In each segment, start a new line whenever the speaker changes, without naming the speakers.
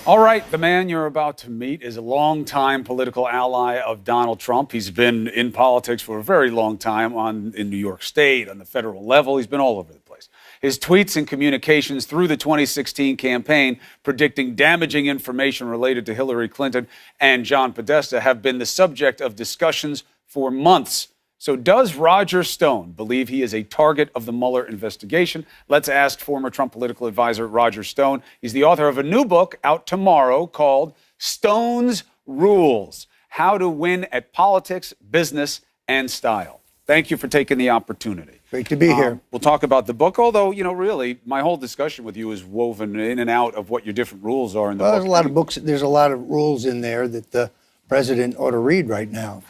All right, the man you're about to meet is a longtime political ally of Donald Trump. He's been in politics for a very long time in New York State, on the federal level. He's been all over the place. His tweets and communications through the 2016 campaign predicting damaging information related to Hillary Clinton and John Podesta have been the subject of discussions for months. So does Roger Stone believe he is a target of the Mueller investigation? Let's ask former Trump political advisor Roger Stone. He's the author of a new book out tomorrow called Stone's Rules: How to Win at Politics, Business, and Style. Thank you for taking the opportunity.
Great to be here.
We'll talk about the book, although, really, my whole discussion with you is woven in and out of what your different rules are in the book.
There's a lot of books. There's a lot of rules in there that the president ought to read right now.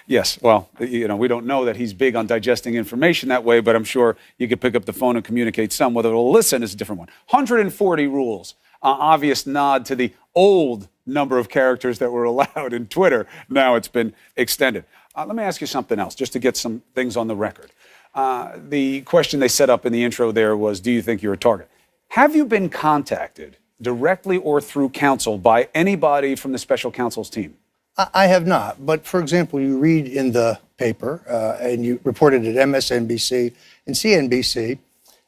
Yes. Well, we don't know that he's big on digesting information that way, but I'm sure you could pick up the phone and communicate some. Whether it'll listen is a different one. 140 rules. Obvious nod to the old number of characters that were allowed in Twitter. Now it's been extended. Let me ask you something else, just to get some things on the record. The question they set up in the intro there was, do you think you're a target? Have you been contacted directly or through counsel by anybody from the special counsel's team?
I have not. But, for example, you read in the paper, and you reported at MSNBC and CNBC,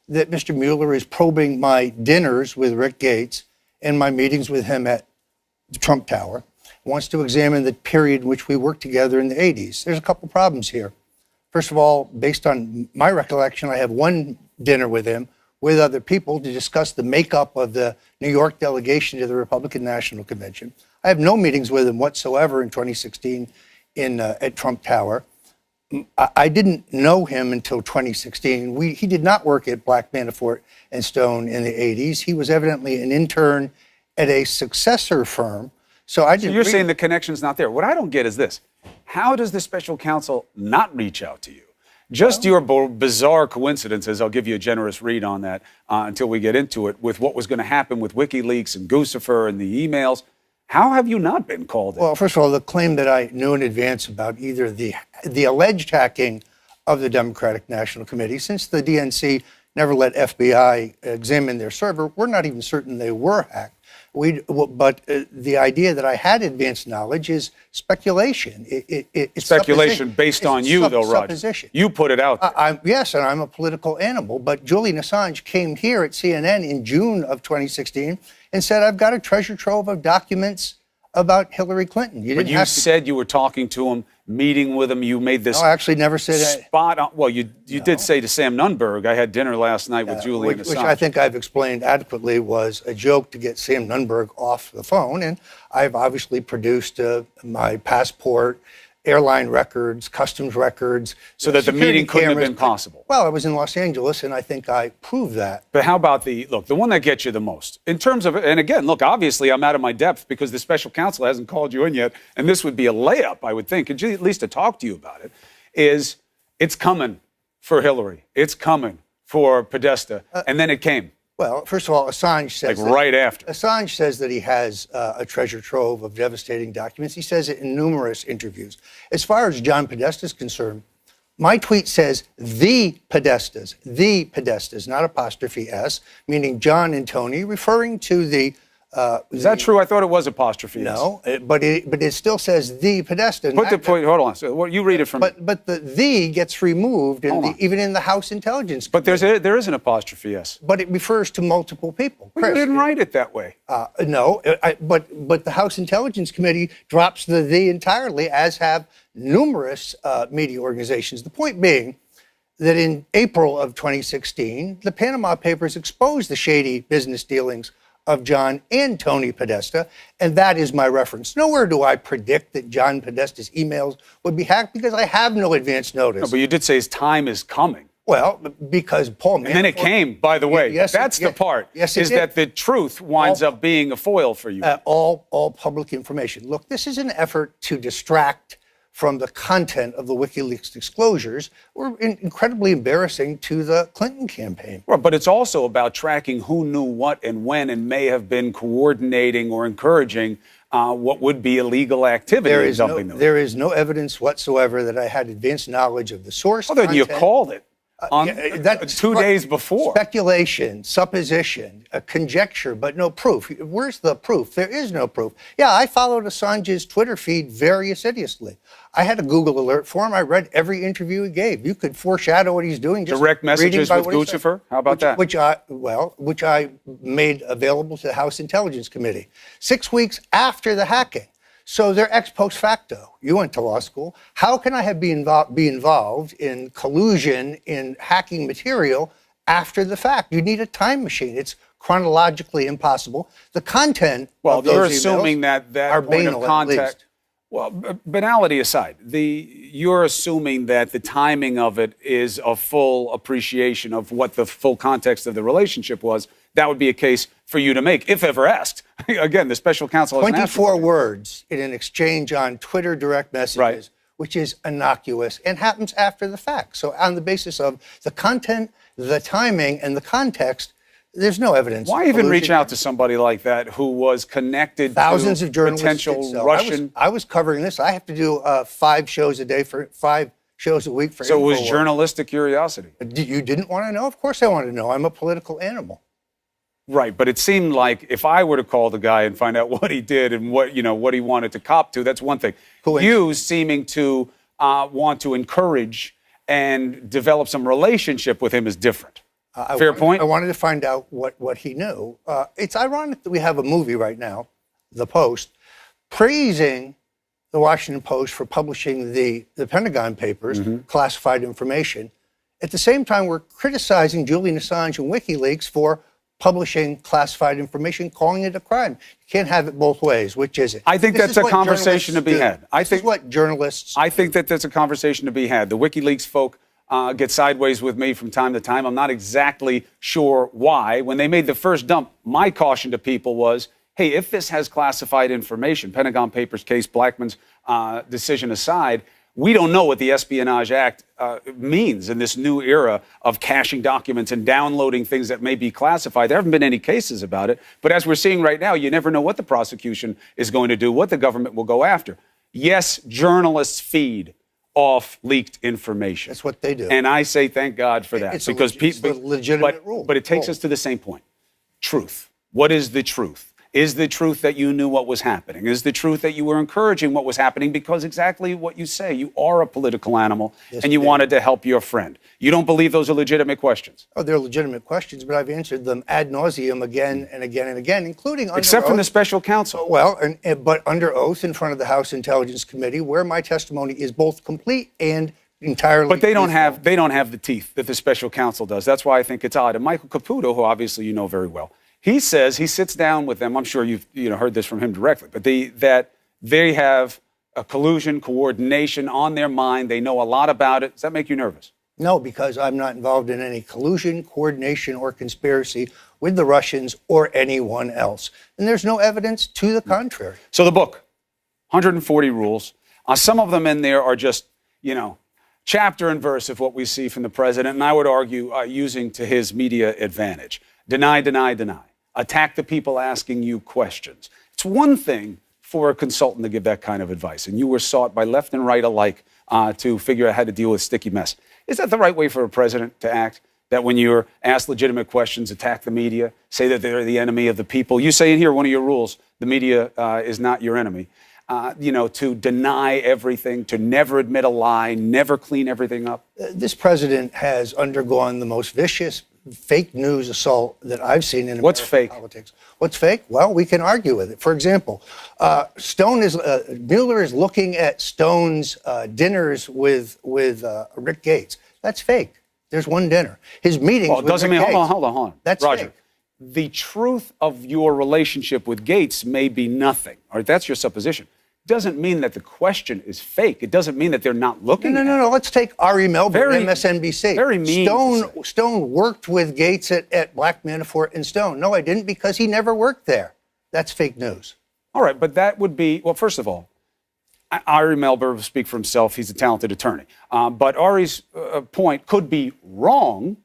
that Mr. Mueller is probing my dinners with Rick Gates and my meetings with him at the Trump Tower. Wants to examine the period in which we worked together in the 80s. There's a couple problems here. First of all, based on my recollection, I have one dinner with him with other people to discuss the makeup of the New York delegation to the Republican National Convention. I have no meetings with him whatsoever in 2016 at Trump Tower. I didn't know him until 2016. He did not work at Black Manafort and Stone in the 80s. He was evidently an intern at a successor firm. So you're
saying the connection's not there. What I don't get is this. How does the special counsel not reach out to you? Just your bizarre coincidences, I'll give you a generous read on that until we get into it, with what was going to happen with WikiLeaks and Guccifer and the emails. How have you not been called in?
Well, first of all, the claim that I knew in advance about either the alleged hacking of the Democratic National Committee, since the DNC never let FBI examine their server, we're not even certain they were hacked. But the idea that I had advanced knowledge is speculation. It's
speculation based on you, though, Roger.
Supposition.
You put it out there.
Yes, and I'm a political animal. But Julian Assange came here at CNN in June of 2016 and said, I've got a treasure trove of documents about Hillary Clinton.
You said you were talking to him, meeting with him. You made this.
No, I actually never said
spot on. Well, you did say to Sam Nunberg, I had dinner last night with Julian Assange.
Which I think I've explained adequately was a joke to get Sam Nunberg off the phone. And I've obviously produced my passport, airline records, customs records.
So that the meeting couldn't have been possible.
Well, I was in Los Angeles, and I think I proved that.
But how about the one that gets you the most? In terms of, and again, look, obviously I'm out of my depth because the special counsel hasn't called you in yet, and this would be a layup, I would think, at least to talk to you about it, is it's coming for Hillary. It's coming for Podesta. And then it came.
Well, first of all, Assange says Assange says that he has a treasure trove of devastating documents. He says it in numerous interviews. As far as John Podesta is concerned, my tweet says the Podestas, not apostrophe S, meaning John and Tony, referring to the.
Is that true? I thought it was apostrophe S.
No, but it still says the Podesta.
Put the point. Hold on. So you read it from.
But the gets removed, even in the House Intelligence.
But there is an apostrophe S.
But it refers to multiple people.
Well, you didn't write it that way.
No, but the House Intelligence Committee drops the entirely, as have numerous media organizations. The point being that in April of 2016, the Panama Papers exposed the shady business dealings of John and Tony Podesta, and that is my reference. Nowhere do I predict that John Podesta's emails would be hacked because I have no advance notice.
No, but you did say his time is coming.
Well, because Paul Manafort...
And then it came, by the way. That's the part, is that the truth winds up being a foil for you.
All public information. Look, this is an effort to distract from the content of the WikiLeaks disclosures were incredibly embarrassing to the Clinton campaign.
Well, but it's also about tracking who knew what and when and may have been coordinating or encouraging what would be illegal activity.
There is no evidence whatsoever that I had advanced knowledge of the source.
Other than you called it. 2 days before.
Speculation, supposition, a conjecture, but no proof. Where's the proof? There is no proof. Yeah, I followed Assange's Twitter feed very assiduously. I had a Google alert for him. I read every interview he gave. You could foreshadow what he's doing. Just
direct messages with Guccifer? How about that?
Which I made available to the House Intelligence Committee 6 weeks after the hacking. So they're ex post facto. You went to law school. How can I be involved in collusion in hacking material after the fact? You need a time machine. It's chronologically impossible. The content of those
you're assuming that
are
point
banal,
of contact. Well, banality aside, you're assuming that the timing of it is a full appreciation of what the full context of the relationship was. That would be a case for you to make, if ever asked. Again, the special counsel has
24 words in an exchange on Twitter direct messages,
right,
which is innocuous and happens after the fact. So on the basis of the content, the timing, and the context, there's no evidence.
Why even reach out to somebody like that who was connected
thousands
to
of journalists
potential Russian?
I was covering this. I have to do 5 shows a day for 5 shows a week for.
So it was journalistic curiosity.
You didn't want to know? Of course I want to know. I'm a political animal.
Right, but it seemed like if I were to call the guy and find out what he did and what he wanted to cop to, that's one thing. You seeming to want to encourage and develop some relationship with him is different. Fair point?
I wanted to find out what he knew. It's ironic that we have a movie right now, The Post, praising the Washington Post for publishing the Pentagon Papers, classified information. At the same time, we're criticizing Julian Assange and WikiLeaks for publishing classified information, calling it a crime. You can't have it both ways. Which is it?
I think that's a conversation to be had.
This is what journalists.
I think that that's a conversation to be had. The WikiLeaks folk get sideways with me from time to time. I'm not exactly sure why. When they made the first dump, my caution to people was, hey, if this has classified information, Pentagon Papers case, Blackmun's decision aside, we don't know what the Espionage Act means in this new era of caching documents and downloading things that may be classified. There haven't been any cases about it. But as we're seeing right now, you never know what the prosecution is going to do, what the government will go after. Yes, journalists feed off leaked information.
That's what they do.
And I say thank God for that.
It's a legitimate rule.
But it takes us to the same point. Truth. What is the truth? Is the truth that you knew what was happening? Is the truth that you were encouraging what was happening? Because exactly what you say, you are a political animal, and you wanted to help your friend. You don't believe those are legitimate questions?
Oh, they're legitimate questions, but I've answered them ad nauseum again and again and again, including under
Except
oath.
from the special counsel.
Well, but under oath in front of the House Intelligence Committee, where my testimony is both complete and entirely.
But they don't have the teeth that the special counsel does. That's why I think it's odd. And Michael Caputo, who obviously you know very well, he says he sits down with them. I'm sure you've heard this from him directly, but that they have a collusion, coordination on their mind. They know a lot about it. Does that make you nervous?
No, because I'm not involved in any collusion, coordination, or conspiracy with the Russians or anyone else. And there's no evidence to the contrary.
So the book, 140 rules. Some of them in there are just, chapter and verse of what we see from the president, and I would argue using to his media advantage. Deny, deny, deny. Attack the people asking you questions. It's one thing for a consultant to give that kind of advice, and you were sought by left and right alike to figure out how to deal with sticky mess. Is that the right way for a president to act? That when you're asked legitimate questions, attack the media, say that they're the enemy of the people? You say in here, one of your rules, the media is not your enemy. To deny everything, to never admit a lie, never clean everything up.
This president has undergone the most vicious fake news assault that I've seen in American politics. What's fake? Well, we can argue with it. For example, Mueller is looking at Stone's dinners with Rick Gates. That's fake. There's one dinner. His meetings with Rick Gates.
Hold on.
That's
Roger.
fake.
The truth of your relationship with Gates may be nothing. All right, that's your supposition. Doesn't mean that the question is fake. It doesn't mean that they're not looking at it.
No. Let's take Ari Melber, MSNBC.
Very mean.
Stone worked with Gates at Black Manafort and Stone. No, I didn't, because he never worked there. That's fake news.
All right, but that would be, well, first of all, Ari Melber will speak for himself. He's a talented attorney. But Ari's point could be wrong,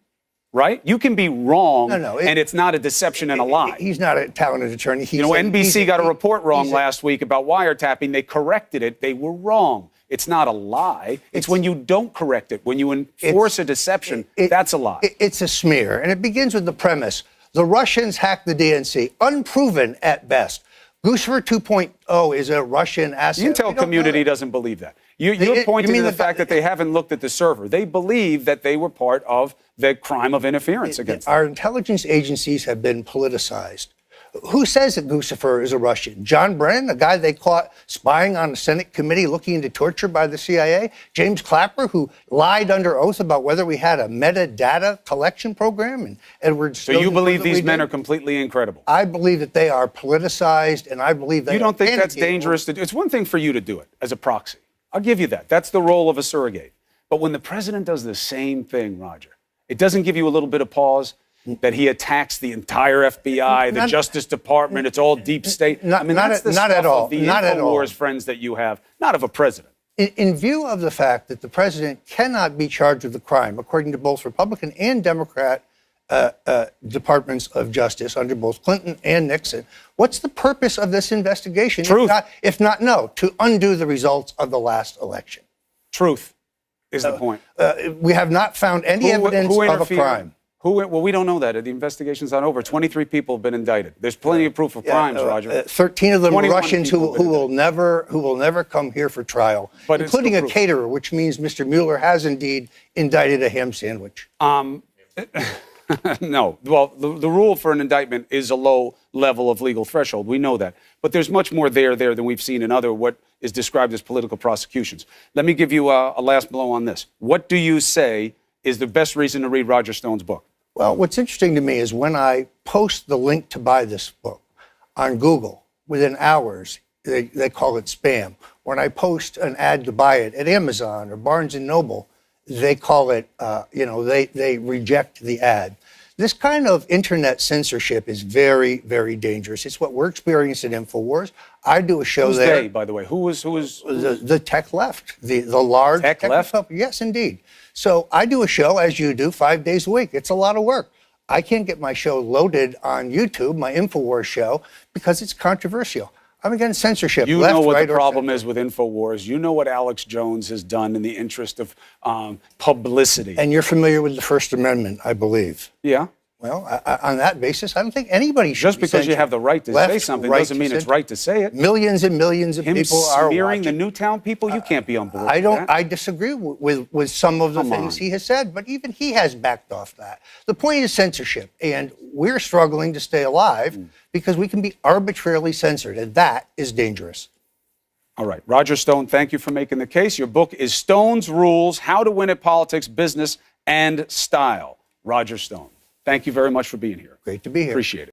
right? You can be wrong, and it's not a deception and a lie.
He's not a talented attorney.
NBC got a report wrong last week about wiretapping. They corrected it. They were wrong. It's not a lie. It's when you don't correct it, when you enforce a deception, that's a lie.
It's a smear. And it begins with the premise. The Russians hacked the DNC, unproven at best. Guccifer 2.0 is a Russian asset.
The intel community doesn't believe that. You're pointing to the fact that they haven't looked at the server. They believe that they were part of the crime of interference against them.
Our intelligence agencies have been politicized. Who says that Guccifer is a Russian? John Brennan, a guy they caught spying on a Senate committee looking into torture by the CIA? James Clapper, who lied under oath about whether we had a metadata collection program? And Edward
So you believe these men are completely incredible?
I believe that they are politicized, and I believe that...
You don't think that's dangerous to do? It's one thing for you to do it as a proxy. I'll give you that. That's the role of a surrogate. But when the president does the same thing, Roger, it doesn't give you a little bit of pause that he attacks the entire FBI, the Justice Department, it's all deep state?
Not
that's the
not
stuff
at all.
of the
Not at all.
InfoWars friends that you have, not of a president.
In view of the fact that the president cannot be charged with the crime, according to both Republican and Democrat departments of justice under both Clinton and Nixon, what's the purpose of this investigation?
Truth.
If not, to undo the results of the last election.
Truth is the point.
We have not found any evidence of a crime.
Well, we don't know that. The investigation's not over. 23 people have been indicted. There's plenty of proof of crimes, Roger.
13 of them are Russians who will never come here for trial, including a caterer, which means Mr. Mueller has indeed indicted a ham sandwich.
No. Well, the rule for an indictment is a low level of legal threshold. We know that. But there's much more there than we've seen in other what is described as political prosecutions. Let me give you a last blow on this. What do you say is the best reason to read Roger Stone's book?
Well, what's interesting to me is when I post the link to buy this book on Google, within hours, they call it spam. When I post an ad to buy it at Amazon or Barnes & Noble, they call it, they reject the ad. This kind of internet censorship is very, very dangerous. It's what we're experiencing in InfoWars. I do a show
Who's
there.
they, by the way? Who was
the tech left, the large
tech left?
Yes, indeed. So I do a show, as you do, 5 days a week. It's a lot of work. I can't get my show loaded on YouTube, my InfoWars show, because it's controversial. I'm against censorship.
You
left,
know what
right,
the problem is with InfoWars. You know what Alex Jones has done in the interest of publicity.
And you're familiar with the First Amendment, I believe.
Yeah.
Well, on that basis, I don't think anybody should
Just
be
because you have the right to say
left,
something
right
doesn't mean it's right to say it.
Millions and millions of people are
smearing
watching.
the Newtown people, you can't be on board
I
with
don't.
that.
I disagree with some of the things he has said, but even he has backed off that. The point is censorship, and we're struggling to stay alive because we can be arbitrarily censored, and that is dangerous.
All right. Roger Stone, thank you for making the case. Your book is Stone's Rules, How to Win at Politics, Business, and Style. Roger Stone. Thank you very much for being here.
Great to be here.
Appreciate it.